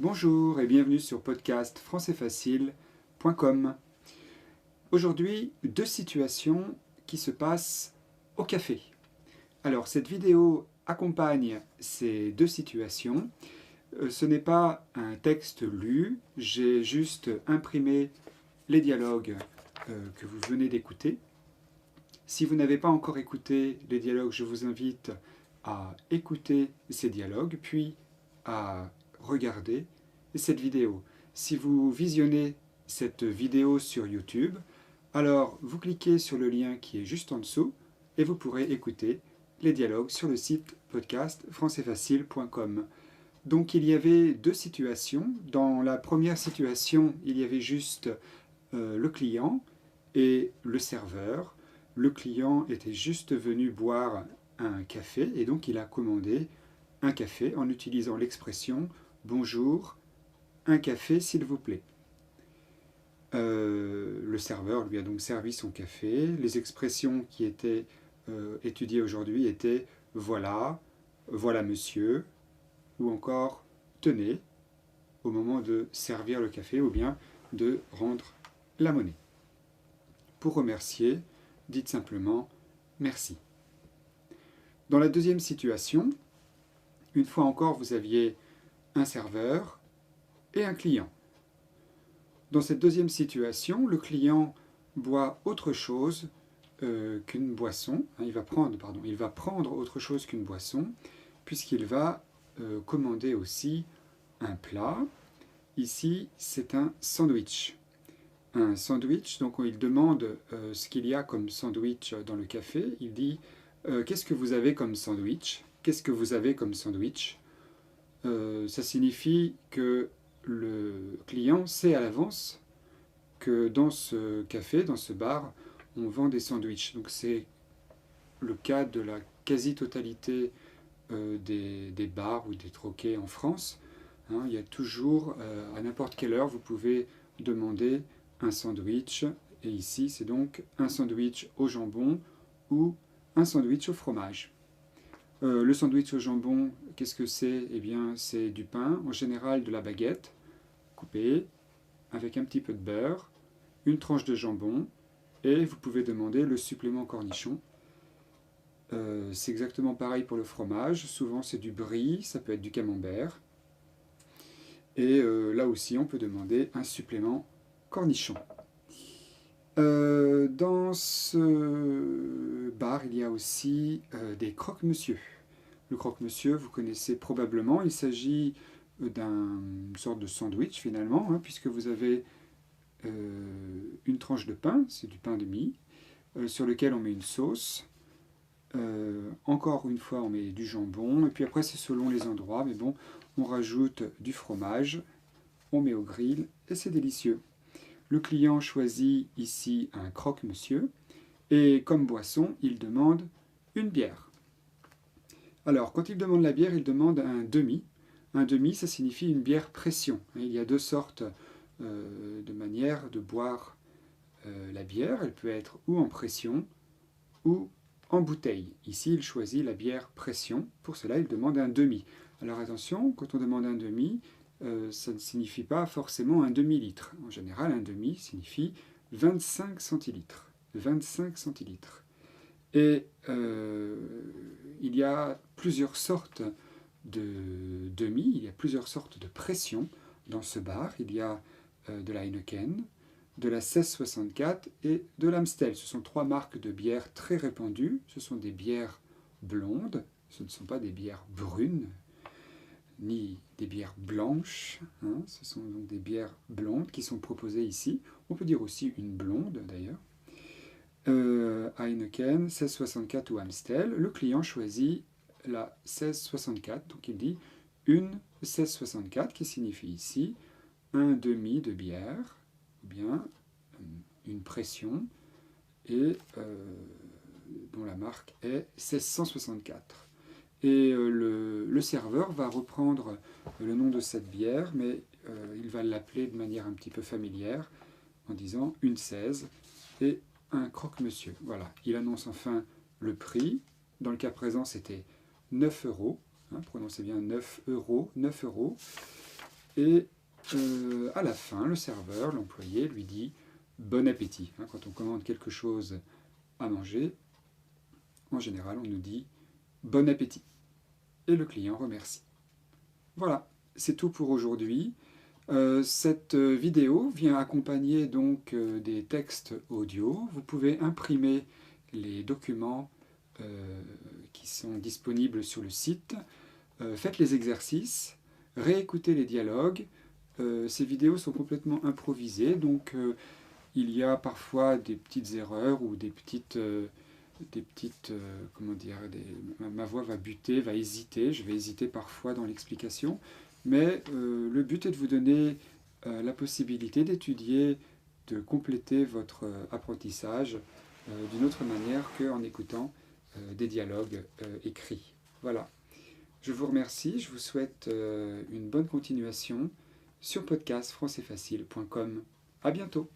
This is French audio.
Bonjour et bienvenue sur podcast françaisfacile.com. Aujourd'hui, deux situations qui se passent au café. Alors, cette vidéo accompagne ces deux situations. Ce n'est pas un texte lu, j'ai juste imprimé les dialogues que vous venez d'écouter. Si vous n'avez pas encore écouté les dialogues, je vous invite à écouter ces dialogues, puis à regarder cette vidéo. Si vous visionnez cette vidéo sur YouTube, alors vous cliquez sur le lien qui est juste en dessous et vous pourrez écouter les dialogues sur le site podcast françaisfacile.com. Donc il y avait deux situations. Dans la première situation, il y avait juste le client et le serveur. Le client était juste venu boire un café et donc il a commandé un café en utilisant l'expression « Bonjour, un café s'il vous plaît ». Le serveur lui a donc servi son café. Les expressions qui étaient étudiées aujourd'hui étaient « Voilà, voilà monsieur » ou encore « Tenez » au moment de servir le café ou bien de rendre la monnaie. Pour remercier, dites simplement « Merci ». Dans la deuxième situation, une fois encore, vous aviez un serveur et un client. Dans cette deuxième situation, le client boit autre chose qu'une boisson. Il va prendre autre chose qu'une boisson, puisqu'il va commander aussi un plat. Ici, c'est un sandwich. Un sandwich, donc il demande ce qu'il y a comme sandwich dans le café. Il dit qu'est-ce que vous avez comme sandwich ? Qu'est-ce que vous avez comme sandwich ? Ça signifie que le client sait à l'avance que dans ce café, dans ce bar, on vend des sandwichs. Donc c'est le cas de la quasi-totalité des bars ou des troquets en France. Il y a toujours, à n'importe quelle heure, vous pouvez demander un sandwich. Et ici, c'est donc un sandwich au jambon ou un sandwich au fromage. Le sandwich au jambon, qu'est-ce que c'est ? Eh bien, c'est du pain, en général de la baguette, coupée, avec un petit peu de beurre, une tranche de jambon, et vous pouvez demander le supplément cornichon. C'est exactement pareil pour le fromage, souvent c'est du brie, ça peut être du camembert. Et là aussi, on peut demander un supplément cornichon. Dans ce bar, il y a aussi des croque-monsieur. Le croque-monsieur, vous connaissez probablement, il s'agit d'une sorte de sandwich finalement, puisque vous avez une tranche de pain, c'est du pain de mie, sur lequel on met une sauce. Encore une fois, on met du jambon, et puis après, c'est selon les endroits, mais bon, on rajoute du fromage, on met au grill, et c'est délicieux. Le client choisit ici un croque-monsieur, et comme boisson, il demande une bière. Alors, quand il demande la bière, il demande un demi. Un demi, ça signifie une bière pression. Il y a deux sortes de manières de boire la bière. Elle peut être ou en pression ou en bouteille. Ici, il choisit la bière pression. Pour cela, il demande un demi. Alors attention, quand on demande un demi, ça ne signifie pas forcément un demi-litre. En général, un demi signifie 25 centilitres. 25 centilitres. Et il y a plusieurs sortes de demi, il y a plusieurs sortes de pression dans ce bar. Il y a de la Heineken, de la 1664 et de l'Amstel. Ce sont trois marques de bières très répandues. Ce sont des bières blondes, ce ne sont pas des bières brunes, ni des bières blanches. Ce sont donc des bières blondes qui sont proposées ici. On peut dire aussi une blonde d'ailleurs. Heineken, 1664 ou Amstel. Le client choisit la 1664, donc il dit une 1664 qui signifie ici un demi de bière, ou bien une pression, et dont la marque est 1664. Et le serveur va reprendre le nom de cette bière, mais il va l'appeler de manière un petit peu familière, en disant une 16 et un croque-monsieur. Voilà, il annonce enfin le prix. Dans le cas présent, c'était 9 €. Prononcez bien 9 €. 9 €. Et à la fin, le serveur, l'employé, lui dit « bon appétit ». Quand on commande quelque chose à manger, en général, on nous dit « bon appétit ». Et le client remercie. Voilà, c'est tout pour aujourd'hui. Cette vidéo vient accompagner donc des textes audio. Vous pouvez imprimer les documents qui sont disponibles sur le site. Faites les exercices, réécoutez les dialogues. Ces vidéos sont complètement improvisées, donc il y a parfois des petites erreurs ou des petites comment dire, ma voix va buter, va hésiter, je vais hésiter parfois dans l'explication, mais le but est de vous donner la possibilité d'étudier, de compléter votre apprentissage d'une autre manière qu'en écoutant des dialogues écrits. Voilà. Je vous remercie, je vous souhaite une bonne continuation sur podcastfrancaisfacile.com. À bientôt.